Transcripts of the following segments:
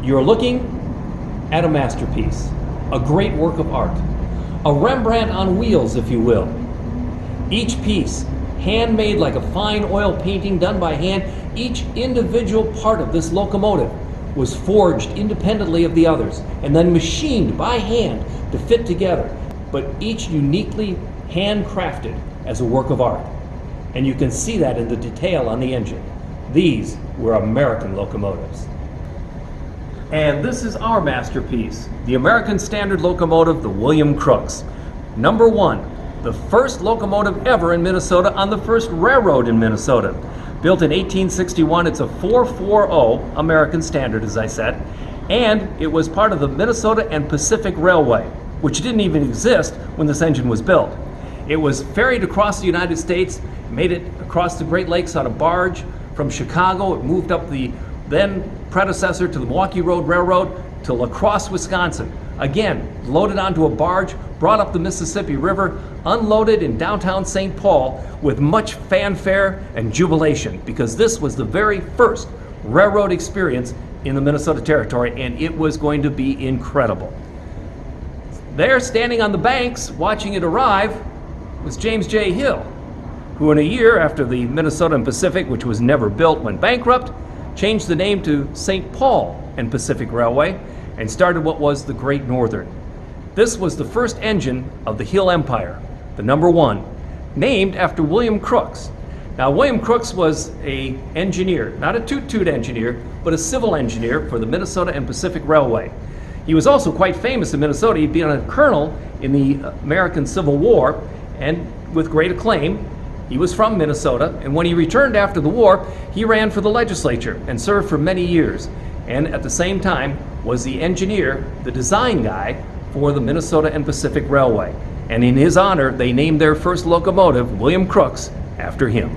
You're looking at a masterpiece, a great work of art, a Rembrandt on wheels, if you will. Each piece, handmade like a fine oil painting done by hand, each individual part of this locomotive was forged independently of the others and then machined by hand to fit together, but each uniquely handcrafted as a work of art. And you can see that in the detail on the engine. These were American locomotives. And this is our masterpiece, the American Standard locomotive, the William Crooks. Number one, the first locomotive ever in Minnesota on the first railroad in Minnesota. Built in 1861, it's a 440 American Standard, as I said, and it was part of the Minnesota and Pacific Railway, which didn't even exist when this engine was built. It was ferried across the United States, made it across the Great Lakes on a barge. From Chicago, it moved up the then predecessor to the Milwaukee Road Railroad to La Crosse, Wisconsin. Again, loaded onto a barge, brought up the Mississippi River, unloaded in downtown St. Paul with much fanfare and jubilation, because this was the very first railroad experience in the Minnesota Territory, and it was going to be incredible. There, standing on the banks, watching it arrive, was James J. Hill, who in a year after the Minnesota and Pacific, which was never built, went bankrupt, changed the name to St. Paul and Pacific Railway, and started what was the Great Northern. This was the first engine of the Hill Empire, the number one, named after William Crooks. Now, William Crooks was an engineer, not a toot-toot engineer, but a civil engineer for the Minnesota and Pacific Railway. He was also quite famous in Minnesota. He'd been a colonel in the American Civil War, and with great acclaim. He was from Minnesota, and when he returned after the war, he ran for the legislature and served for many years, and at the same time was the engineer, the design guy for the Minnesota and Pacific Railway. And in his honor, they named their first locomotive, William Crooks, after him.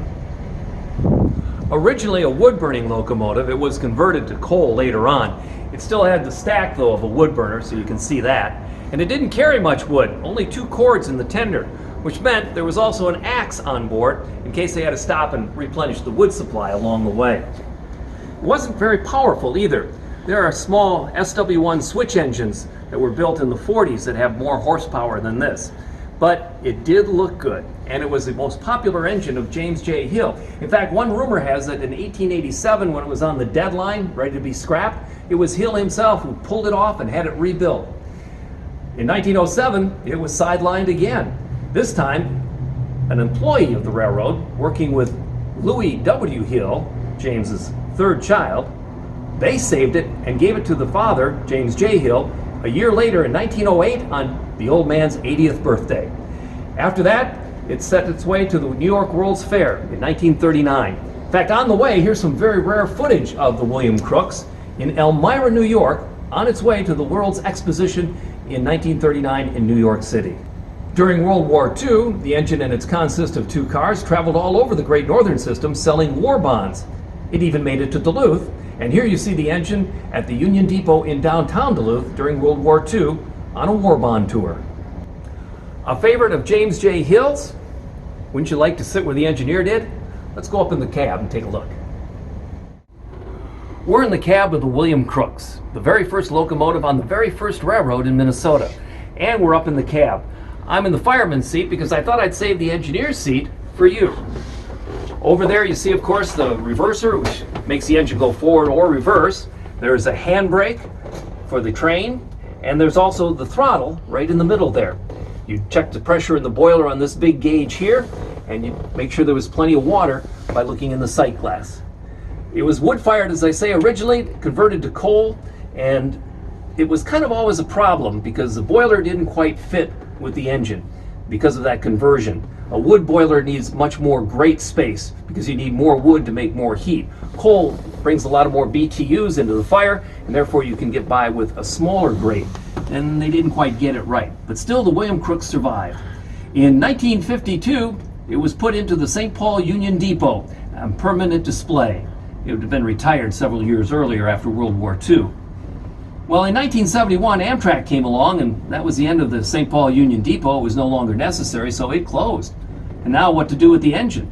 Originally a wood-burning locomotive, it was converted to coal later on. It still had the stack, though, of a wood burner, so you can see that. And it didn't carry much wood, only 2 cords in the tender, which meant there was also an axe on board in case they had to stop and replenish the wood supply along the way. It wasn't very powerful either. There are small SW1 switch engines that were built in the 40s that have more horsepower than this. But it did look good, and it was the most popular engine of James J. Hill. In fact, one rumor has it in 1887, when it was on the deadline, ready to be scrapped, it was Hill himself who pulled it off and had it rebuilt. In 1907, it was sidelined again. This time, an employee of the railroad, working with Louis W. Hill, James's third child, they saved it and gave it to the father, James J. Hill, a year later in 1908 on the old man's 80th birthday. After that, it set its way to the New York World's Fair in 1939. In fact, on the way, here's some very rare footage of the William Crooks in Elmira, New York, on its way to the World's Exposition in 1939 in New York City. During World War II, the engine and its consist of 2 cars traveled all over the Great Northern System selling war bonds. It even made it to Duluth, and here you see the engine at the Union Depot in downtown Duluth during World War II on a war bond tour. A favorite of James J. Hill's? Wouldn't you like to sit where the engineer did? Let's go up in the cab and take a look. We're in the cab of the William Crooks, the very first locomotive on the very first railroad in Minnesota, and we're up in the cab. I'm in the fireman's seat because I thought I'd save the engineer's seat for you. Over there you see, of course, the reverser, which makes the engine go forward or reverse. There's a handbrake for the train, and there's also the throttle right in the middle there. You check the pressure in the boiler on this big gauge here, and you make sure there was plenty of water by looking in the sight glass. It was wood-fired, as I say, originally, converted to coal, and it was kind of always a problem because the boiler didn't quite fit with the engine because of that conversion. A wood boiler needs much more grate space because you need more wood to make more heat. Coal brings a lot of more BTUs into the fire, and therefore you can get by with a smaller grate. And they didn't quite get it right. But still, the William Crooks survived. In 1952, it was put into the St. Paul Union Depot on permanent display. It had been retired several years earlier after World War II. Well, in 1971, Amtrak came along, and that was the end of the St. Paul Union Depot. It was no longer necessary, so it closed. And now what to do with the engine?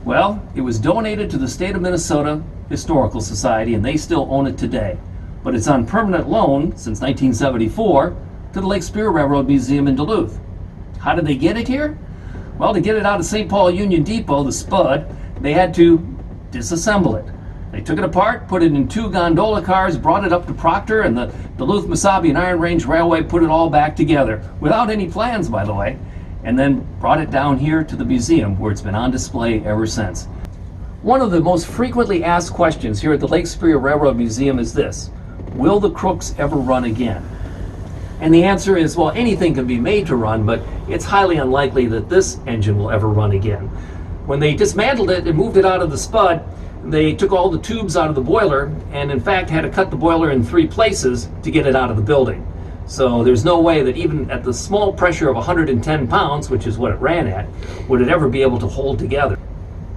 Well, it was donated to the State of Minnesota Historical Society, and they still own it today. but it's on permanent loan since 1974 to the Lake Superior Railroad Museum in Duluth. How did they get it here? Well, to get it out of St. Paul Union Depot, the Spud, they had to disassemble it. They took it apart, put it in 2 gondola cars, brought it up to Proctor, and the Duluth, Mesabi, and Iron Range Railway put it all back together, without any plans, by the way, and then brought it down here to the museum, where it's been on display ever since. One of the most frequently asked questions here at the Lake Superior Railroad Museum is this: will the Crooks ever run again? And the answer is, well, anything can be made to run, but it's highly unlikely that this engine will ever run again. When they dismantled it and moved it out of the Spud, they took all the tubes out of the boiler and in fact had to cut the boiler in 3 places to get it out of the building. So there's no way that even at the small pressure of 110 pounds, which is what it ran at, would it ever be able to hold together.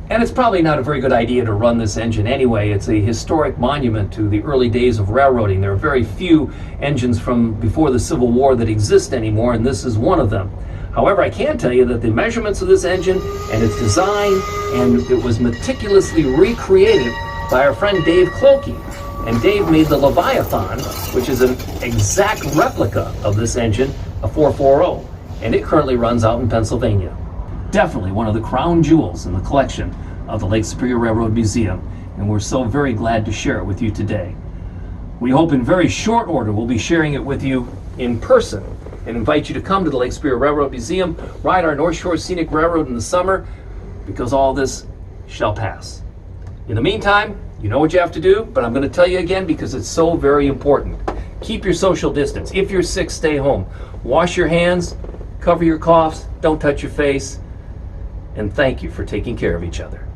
And it's probably not a very good idea to run this engine anyway. It's a historic monument to the early days of railroading. There are very few engines from before the Civil War that exist anymore, and this is one of them. However, I can tell you that the measurements of this engine and its design, and it was meticulously recreated by our friend Dave Clokey. And Dave made the Leviathan, which is an exact replica of this engine, a 440, and it currently runs out in Pennsylvania. Definitely one of the crown jewels in the collection of the Lake Superior Railroad Museum, and we're so very glad to share it with you today. We hope in very short order we'll be sharing it with you in person, and invite you to come to the Lake Superior Railroad Museum, ride our North Shore Scenic Railroad in the summer, because all this shall pass. In the meantime, you know what you have to do, but I'm going to tell you again because it's so very important. Keep your social distance. If you're sick, stay home. Wash your hands, cover your coughs, don't touch your face, and thank you for taking care of each other.